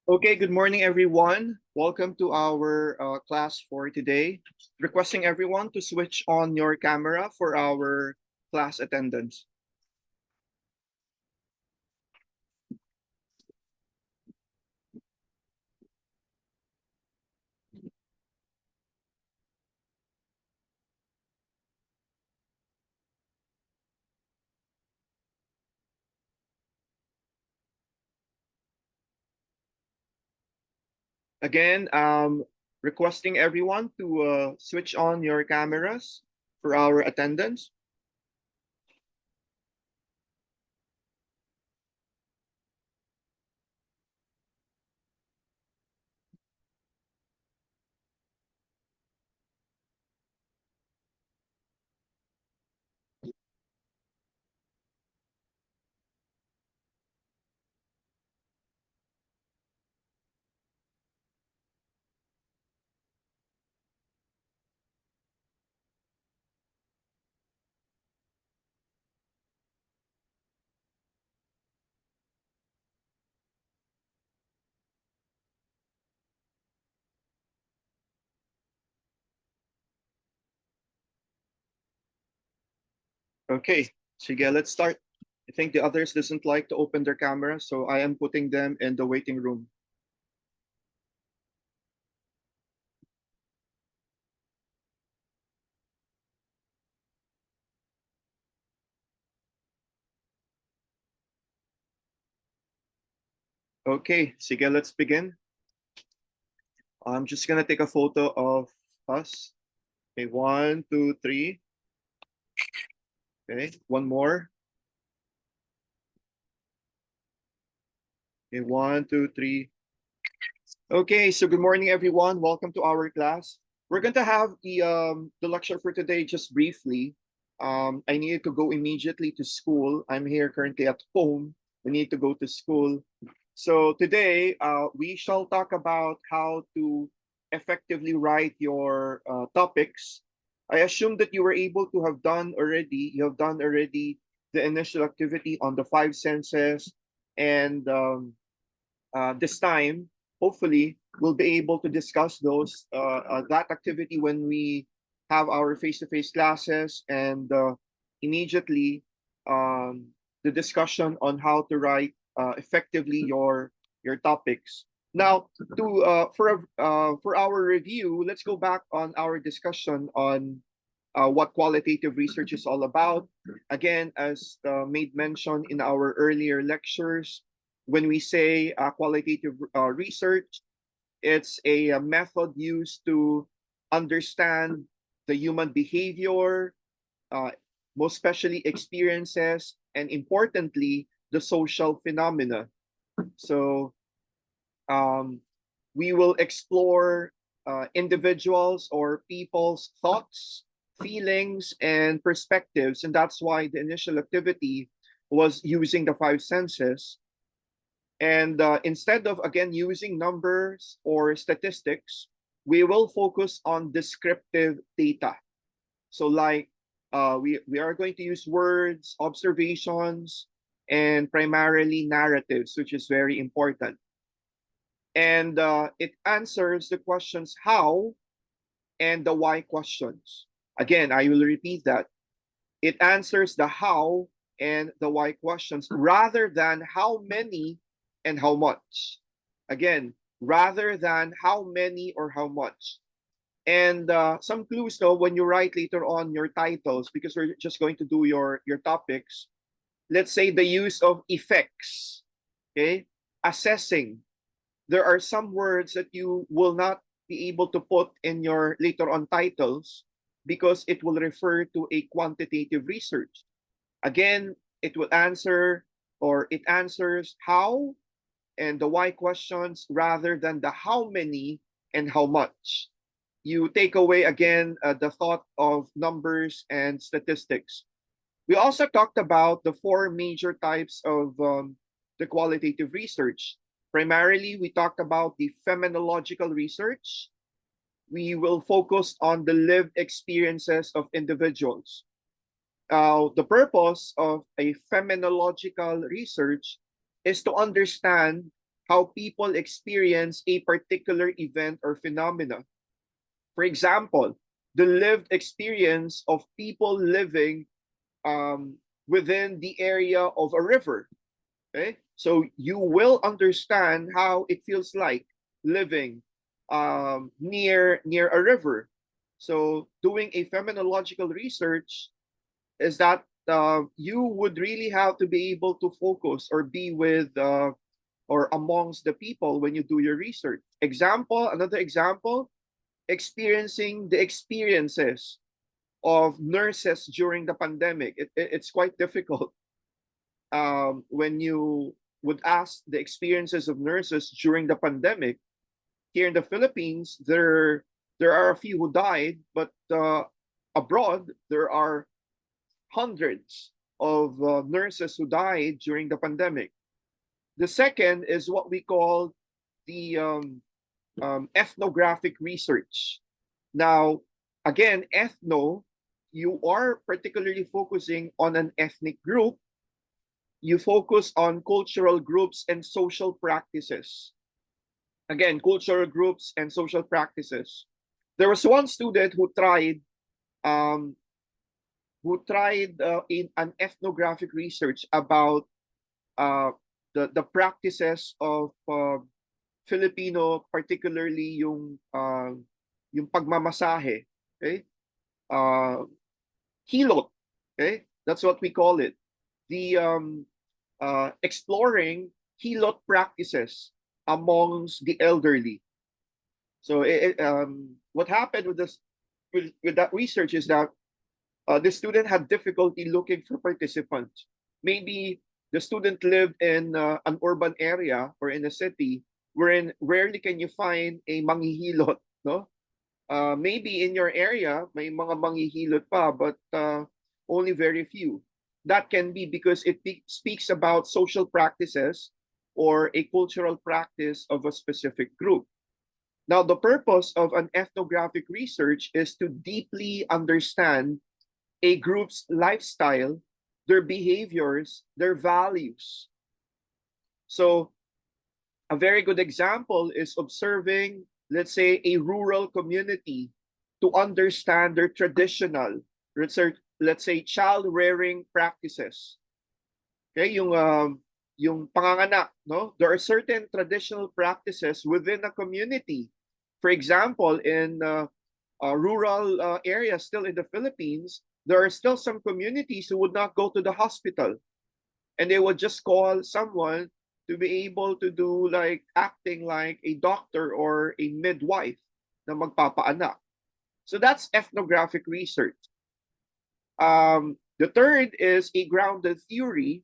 Okay, good morning, everyone. Welcome to our class for today. Requesting everyone to switch on your camera for our class attendance. Again, requesting everyone to switch on your cameras for our attendance. Okay, sige, let's start. I think the others doesn't like to open their camera, so I am putting them in the waiting room. Okay, sige, let's begin. I'm just gonna take a photo of us. Okay, 1, 2, 3. Okay, one more. Okay, 1, 2, 3. Okay, so good morning, everyone. Welcome to our class. We're going to have the lecture for today just briefly. I need to go immediately to school. I'm here currently at home. We need to go to school. So today, we shall talk about how to effectively write your topics. I assume that you were able to have done already. You have done already the initial activity on the five senses, and this time, hopefully, we'll be able to discuss that activity when we have our face-to-face classes, and immediately um, the discussion on how to write effectively your topics. Now, to for our review, let's go back on our discussion on what qualitative research is all about. Again, as made mention in our earlier lectures, when we say qualitative research, it's a method used to understand the human behavior, uh, most especially experiences, and importantly, the social phenomena. So um, we will explore individuals or people's thoughts, feelings, and perspectives. And that's why the initial activity was using the five senses. And instead of, again, using numbers or statistics, we will focus on descriptive data. So, like, we are going to use words, observations, and primarily narratives, which is very important. And it answers the questions how and the why questions. Again, I will repeat that. It answers the how and the why questions rather than how many and how much. Again, rather than how many or how much. And some clues though, when you write later on your titles, because we're just going to do your topics, let's say the use of effects, okay? Assessing, there are some words that you will not be able to put in your later on titles because it will refer to a quantitative research. Again, it will answer or it answers how and the why questions rather than the how many and how much. You take away again the thought of numbers and statistics. We also talked about the four major types of the qualitative research. Primarily, we talked about the phenomenological research. We will focus on the lived experiences of individuals. The purpose of a phenomenological research is to understand how people experience a particular event or phenomena. For example, the lived experience of people living within the area of a river. Okay, so you will understand how it feels like living near a river. So doing a phenomenological research is that you would really have to be able to focus or be with or amongst the people when you do your research. Another example, experiencing the experiences of nurses during the pandemic. It's quite difficult when you would ask the experiences of nurses during the pandemic. Here in the Philippines, there are a few who died, but abroad there are hundreds of nurses who died during the pandemic. The second is what we call the ethnographic research. Now, again, you are particularly focusing on an ethnic group. You focus on cultural groups and social practices. Again, cultural groups and social practices. There was one student um, who tried in an ethnographic research about uh, the practices of Filipino, particularly yung pagmamasahe, okay? Hilot, okay? That's what we call it. The exploring hilot practices amongst the elderly. So what happened with that research is that the student had difficulty looking for participants. Maybe the student lived in an urban area or in a city wherein rarely can you find a manghihilot, no? Maybe in your area may mga manghihilot pa, but only very few. That can be because it speaks about social practices or a cultural practice of a specific group. Now, the purpose of an ethnographic research is to deeply understand a group's lifestyle, their behaviors, their values. So, a very good example is observing, let's say, a rural community to understand their traditional, let's say, child rearing practices. Okay, yung panganganak, no? There are certain traditional practices within a community. For example, in rural areas still in the Philippines, there are still some communities who would not go to the hospital, and they would just call someone to be able to do like acting like a doctor or a midwife na magpapaanak. So that's ethnographic research. The third is a grounded theory.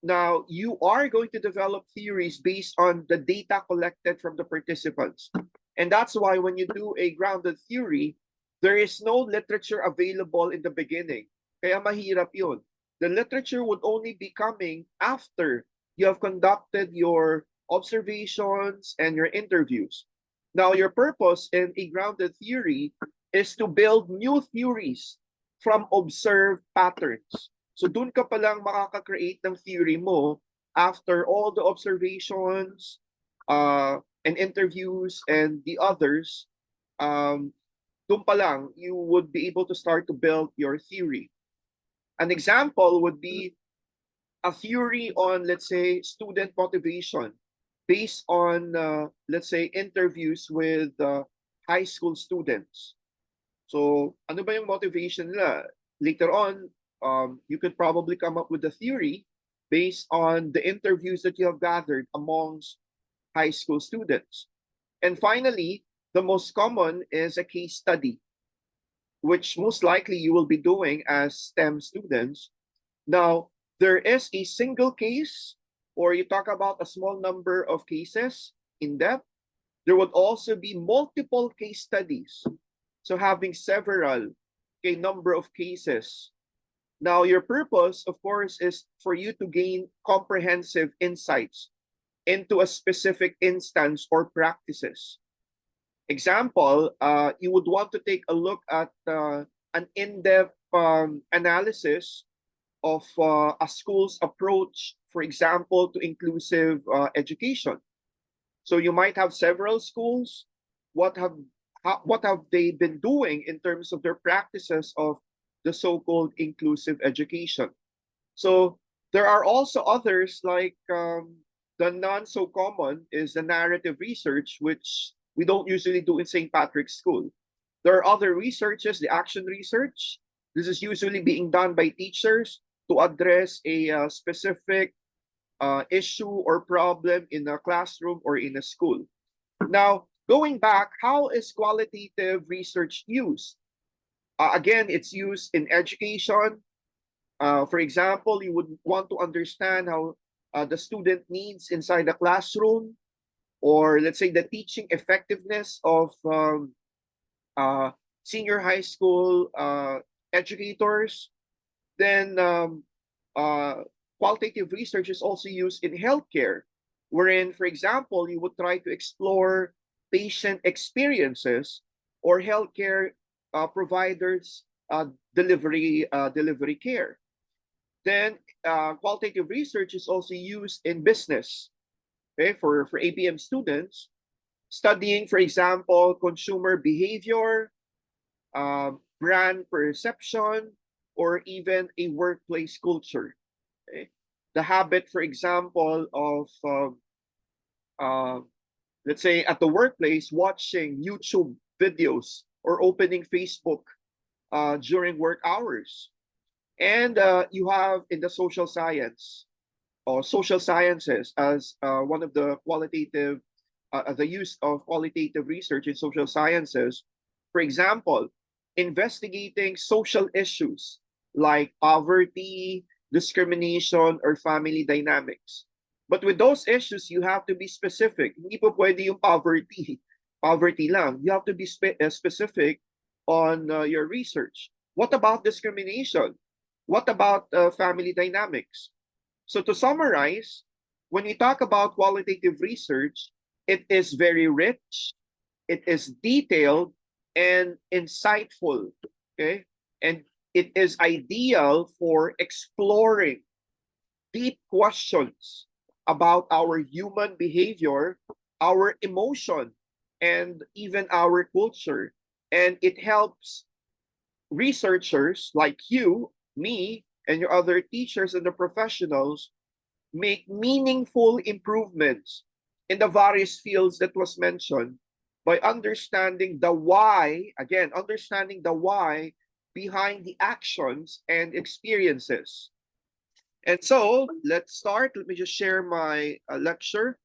Now, you are going to develop theories based on the data collected from the participants. And that's why when you do a grounded theory, there is no literature available in the beginning. Kaya mahirap yun. The literature would only be coming after you have conducted your observations and your interviews. Now, your purpose in a grounded theory is to build new theories from observed patterns. So dun ka palang makaka-create ng theory mo after all the observations and interviews and the others. Dun pa lang, you would be able to start to build your theory. An example would be a theory on, let's say, student motivation based on, let's say, interviews with high school students. So, ano ba yung motivation nila? Later on, you could probably come up with a theory based on the interviews that you have gathered amongst high school students. And finally, the most common is a case study, which most likely you will be doing as STEM students. Now, there is a single case, or you talk about a small number of cases in depth. There would also be multiple case studies. So having several, a number of cases. Now, your purpose, of course, is for you to gain comprehensive insights into a specific instance or practices. Example, you would want to take a look at an in-depth analysis of a school's approach, for example, to inclusive education. So you might have several schools. What have what have they been doing in terms of their practices of the so-called inclusive education? So there are also others like the non so common is the narrative research, which we don't usually do in St. Patrick's School. There are other researches, the action research. This is usually being done by teachers to address a specific issue or problem in a classroom or in a school. Now, going back, how is qualitative research used? Again, it's used in education. For example, you would want to understand how the student needs inside the classroom, or let's say the teaching effectiveness of senior high school educators. Then qualitative research is also used in healthcare, wherein, for example, you would try to explore patient experiences or healthcare providers delivery care. Then qualitative research is also used in business, okay, for ABM students, studying, for example, consumer behavior, brand perception, or even a workplace culture. Okay? The habit, for example, of uh, let's say at the workplace, watching YouTube videos or opening Facebook during work hours. And you have in the social science or social sciences as one of the qualitative, the use of qualitative research in social sciences. For example, investigating social issues like poverty, discrimination, or family dynamics. But with those issues, you have to be specific. Hindi po pwede yung poverty, poverty lang. You have to be specific on your research. What about discrimination? What about family dynamics? So to summarize, when we talk about qualitative research, it is very rich, it is detailed and insightful, okay? And it is ideal for exploring deep questions about our human behavior, our emotion, and even our culture. And it helps researchers like you, me, and your other teachers and the professionals make meaningful improvements in the various fields that was mentioned by understanding the why, again, understanding the why behind the actions and experiences. And so let's start. Let me just share my lecture.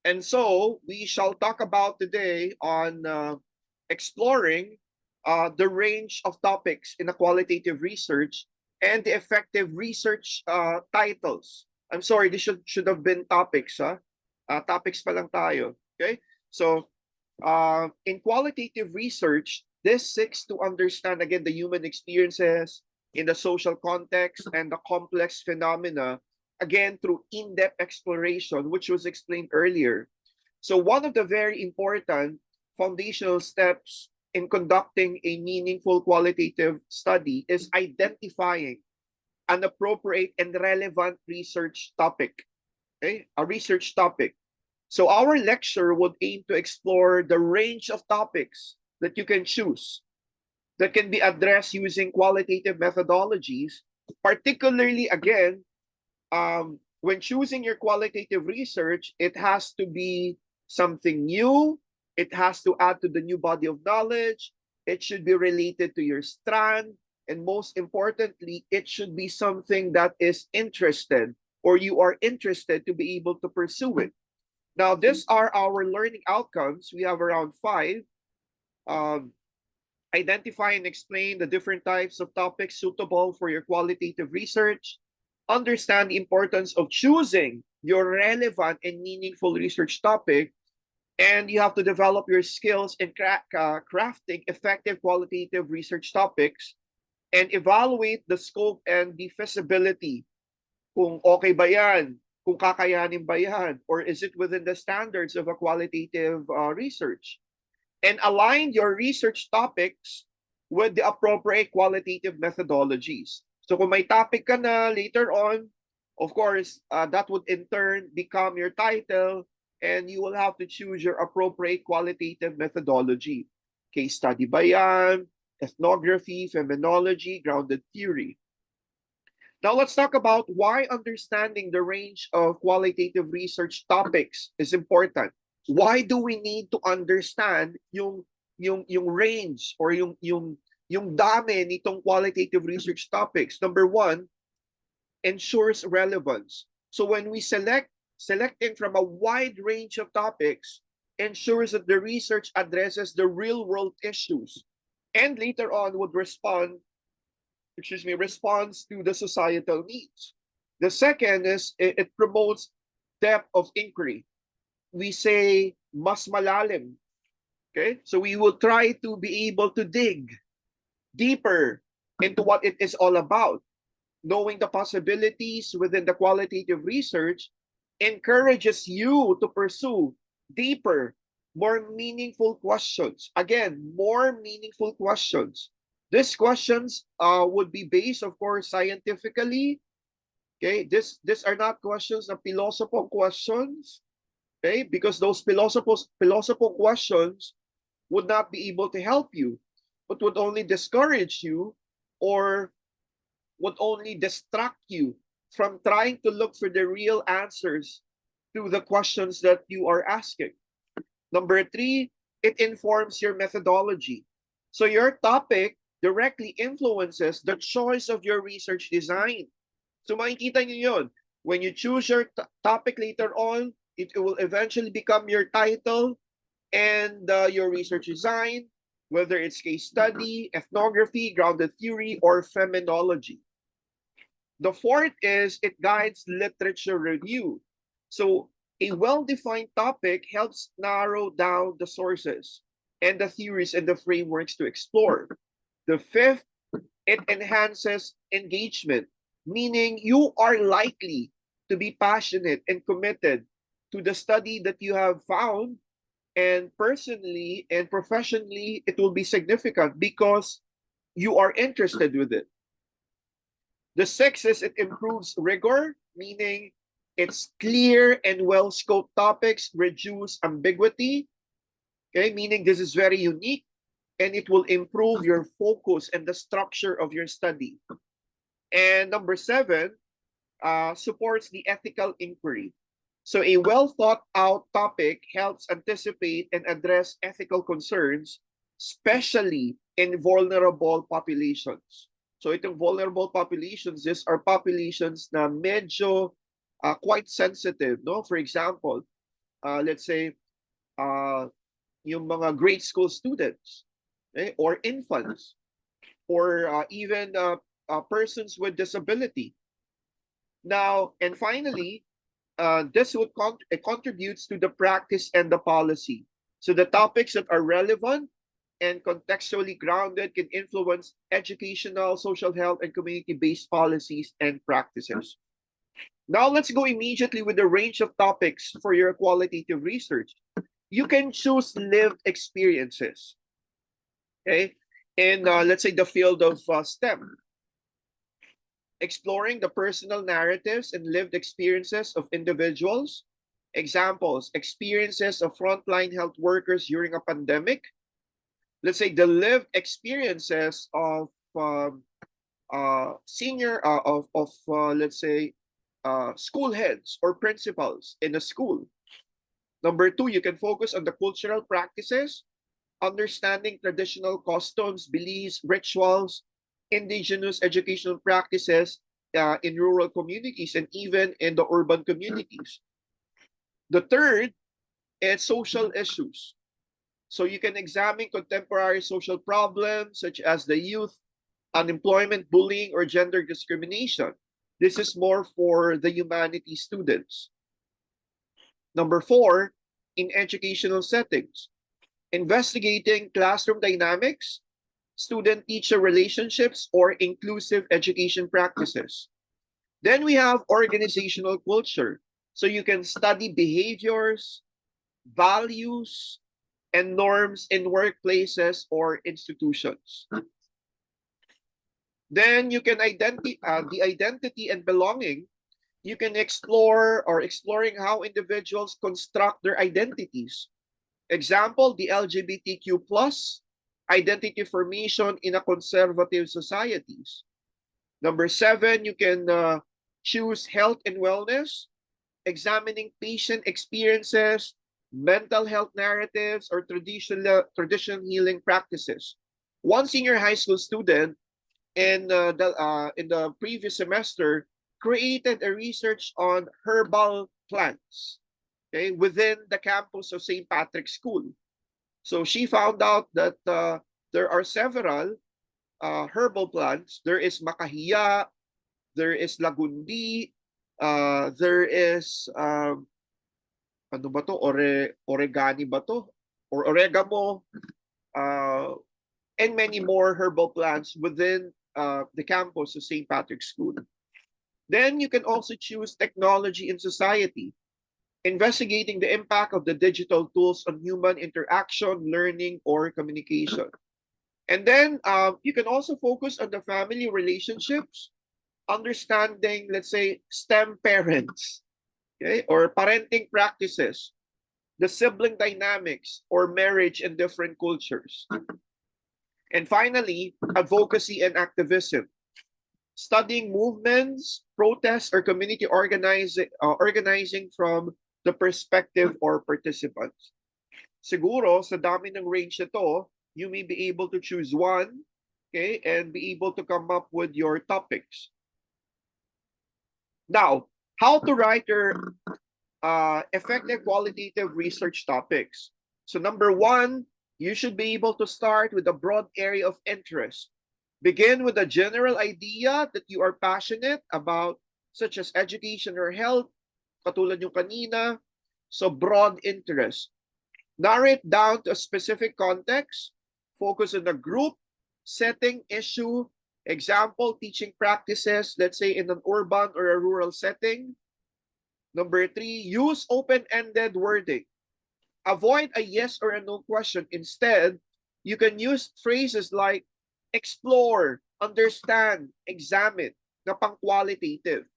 And so we shall talk about today on exploring the range of topics in a qualitative research and the effective research titles. I'm sorry, this should have been topics, huh? Topics pa lang tayo. Okay? So in qualitative research, this seeks to understand again the human experiences in the social context and the complex phenomena again through in-depth exploration, which was explained earlier. So one of the very important foundational steps in conducting a meaningful qualitative study is identifying an appropriate and relevant research topic, okay? A research topic. So our lecture would aim to explore the range of topics that you can choose that can be addressed using qualitative methodologies, particularly again, when choosing your qualitative research, it has to be something new. It has to add to the new body of knowledge. It should be related to your strand. And most importantly, it should be something that is interested or you are interested to be able to pursue it. Now, these are our learning outcomes. We have around 5. Identify and explain the different types of topics suitable for your qualitative research. Understand the importance of choosing your relevant and meaningful research topic. And you have to develop your skills in crafting effective qualitative research topics and evaluate the scope and the feasibility. Kung okay ba yan? Kung kakayanin ba yan? Or is it within the standards of a qualitative research? And align your research topics with the appropriate qualitative methodologies. So kung may topic ka na later on, of course, that would in turn become your title, and you will have to choose your appropriate qualitative methodology. Case study ba yan? Ethnography, feminology, grounded theory. Now let's talk about why understanding the range of qualitative research topics is important. Why do we need to understand yung range or yung dami nitong qualitative research topics? Number one, ensures relevance. So when we selecting from a wide range of topics, ensures that the research addresses the real world issues and later on would responds to the societal needs. The second is it promotes depth of inquiry. We say mas malalim. Okay? So we will try to be able to dig deeper into what it is all about. Knowing the possibilities within the qualitative research encourages you to pursue deeper, more meaningful questions. Again, more meaningful questions. These questions would be based, of course, scientifically. Okay, these are not questions of philosophical questions. Okay, because those philosophical questions would not be able to help you, but would only discourage you or would only distract you from trying to look for the real answers to the questions that you are asking. Number three, it informs your methodology. So your topic directly influences the choice of your research design. So makikita nyo yun. When you choose your topic later on, it will eventually become your title and your research design, whether it's case study, ethnography, grounded theory, or feminology. The fourth is it guides literature review. So a well-defined topic helps narrow down the sources and the theories and the frameworks to explore. The fifth, it enhances engagement, meaning you are likely to be passionate and committed to the study that you have found, and personally and professionally, it will be significant because you are interested with it. The sixth is it improves rigor, meaning it's clear and well-scoped topics, reduce ambiguity, okay, meaning this is very unique, and it will improve your focus and the structure of your study. And number seven, supports the ethical inquiry. So a well-thought-out topic helps anticipate and address ethical concerns, especially in vulnerable populations. So itong vulnerable populations, these are populations na medyo quite sensitive, no? For example, let's say yung mga grade school students, or infants, or even persons with disability. Now, and finally, this would it contributes to the practice and the policy. So the topics that are relevant and contextually grounded can influence educational, social health, and community-based policies and practices. Now let's go immediately with the range of topics for your qualitative research. You can choose lived experiences, okay? In, let's say, the field of STEM. Exploring the personal narratives and lived experiences of individuals. Examples, experiences of frontline health workers during a pandemic. Let's say the lived experiences of let's say, school heads or principals in a school. Number two, you can focus on the cultural practices, understanding traditional customs, beliefs, rituals, indigenous educational practices in rural communities and even in the urban communities. The third is social issues. So you can examine contemporary social problems such as the youth, unemployment, bullying, or gender discrimination. This is more for the humanities students. Number four, in educational settings, investigating classroom dynamics, student-teacher relationships, or inclusive education practices. Then we have organizational culture. So you can study behaviors, values, and norms in workplaces or institutions. Then you can the identity and belonging. You can explore or exploring how individuals construct their identities. Example, the LGBTQ plus identity formation in a conservative societies. Number 7, you can choose health and wellness, examining patient experiences, mental health narratives, or traditional healing practices. One senior high school student in the previous semester created a research on herbal plants, okay, within the campus of St. Patrick's School. So she found out that there are several herbal plants. There is makahiya, there is lagundi, there is ano ba to? Oregani ba to? Or oregano, uh, and many more herbal plants within the campus of St. Patrick's School. Then you can also choose technology in society, investigating the impact of the digital tools on human interaction, learning, or communication. And then you can also focus on the family relationships, understanding, let's say, STEM parents, okay, or parenting practices, the sibling dynamics, or marriage in different cultures. And finally, advocacy and activism, studying movements, protests, or community organizing from the perspective or participants. Siguro, sa dami ng range nito, you may be able to choose one, okay, and be able to come up with your topics. Now, how to write your effective qualitative research topics. So number 1, you should be able to start with a broad area of interest. Begin with a general idea that you are passionate about, such as education or health, katulad yung kanina. So broad interest. Narrow it down to a specific context. Focus on the group, setting, issue. Example, teaching practices, let's say in an urban or a rural setting. Number 3, use open-ended wording. Avoid a yes or a no question. Instead, you can use phrases like explore, understand, examine, na pang-qualitative.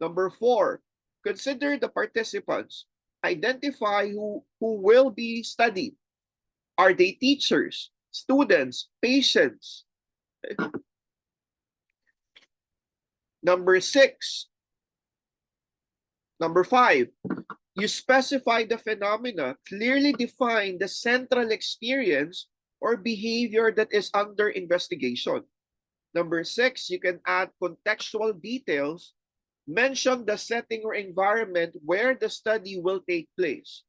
Number 4, consider the participants. Identify who will be studied. Are they teachers, students, patients? Number 5, you specify the phenomena, clearly define the central experience or behavior that is under investigation. Number 6, you can add contextual details, mention the setting or environment where the study will take place.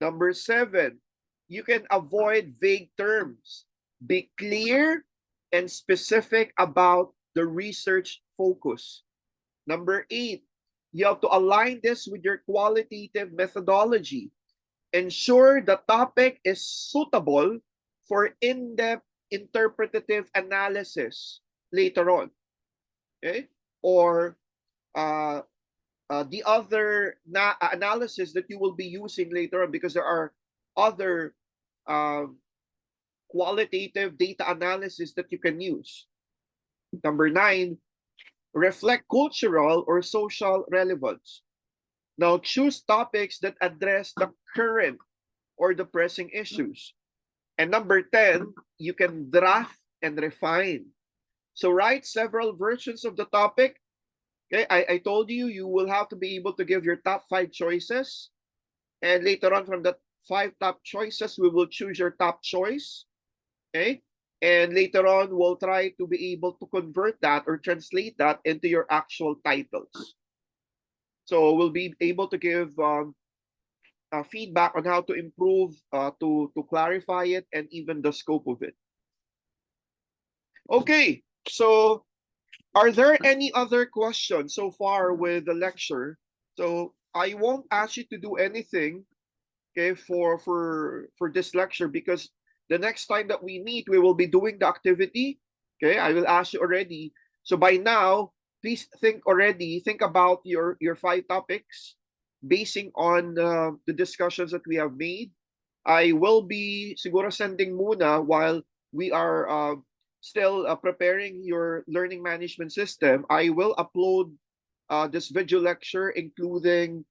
Number 7, you can avoid vague terms. Be clear and specific about the research focus. Number 8, you have to align this with your qualitative methodology. Ensure the topic is suitable for in-depth interpretative analysis later on. Okay? Or the other analysis that you will be using later on, because there are other qualitative data analysis that you can use. Number 9, reflect cultural or social relevance. Now, choose topics that address the current or the pressing issues. And number 10, you can draft and refine. So write several versions of the topic. Okay, I told you, you will have to be able to give your top 5 choices. And later on, from the 5 top choices, we will choose your top choice. Okay? And later on, we'll try to be able to convert that or translate that into your actual titles. So we'll be able to give feedback on how to improve, to clarify it, and even the scope of it. Okay, so are there any other questions so far with the lecture? So I won't ask you to do anything, okay, for this lecture, because the next time that we meet, we will be doing the activity. Okay, I will ask you already. So by now, please think about your 5 topics, basing on the discussions that we have made. I will be siguro sending muna while we are still preparing your learning management system, I will upload this video lecture, including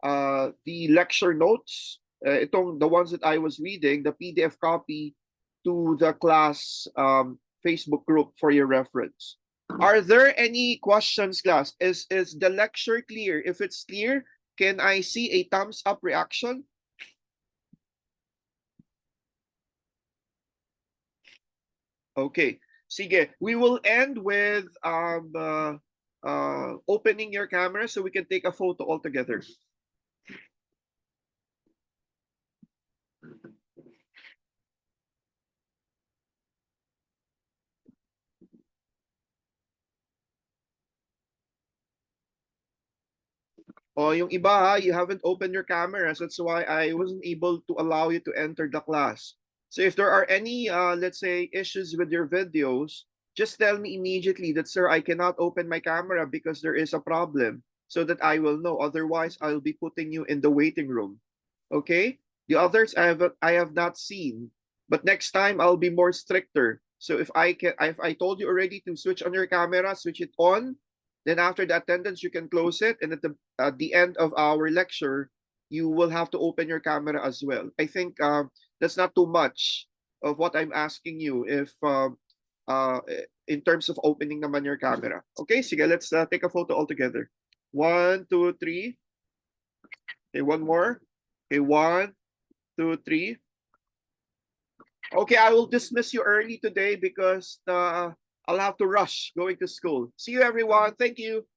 the lecture notes, itong the ones that I was reading, the PDF copy to the class Facebook group for your reference. Are there any questions, class? Is the lecture clear? If it's clear, can I see a thumbs up reaction? Okay. Sige, we will end with opening your camera so we can take a photo all together. Oh, yung iba ha, you haven't opened your cameras. That's why I wasn't able to allow you to enter the class. So if there are any, let's say, issues with your videos, just tell me immediately that, sir, I cannot open my camera because there is a problem, so that I will know. Otherwise, I'll be putting you in the waiting room. Okay? The others I have not seen, but next time I'll be more stricter. So if I told you already to switch on your camera, switch it on. Then after the attendance, you can close it, and at the end of our lecture, you will have to open your camera as well. I think that's not too much of what I'm asking you. If uh, in terms of opening naman your camera. Okay, sige, let's take a photo all together. 1, 2, 3. Okay, one more. Okay, 1, 2, 3. Okay, I will dismiss you early today because I'll have to rush going to school. See you, everyone. Thank you.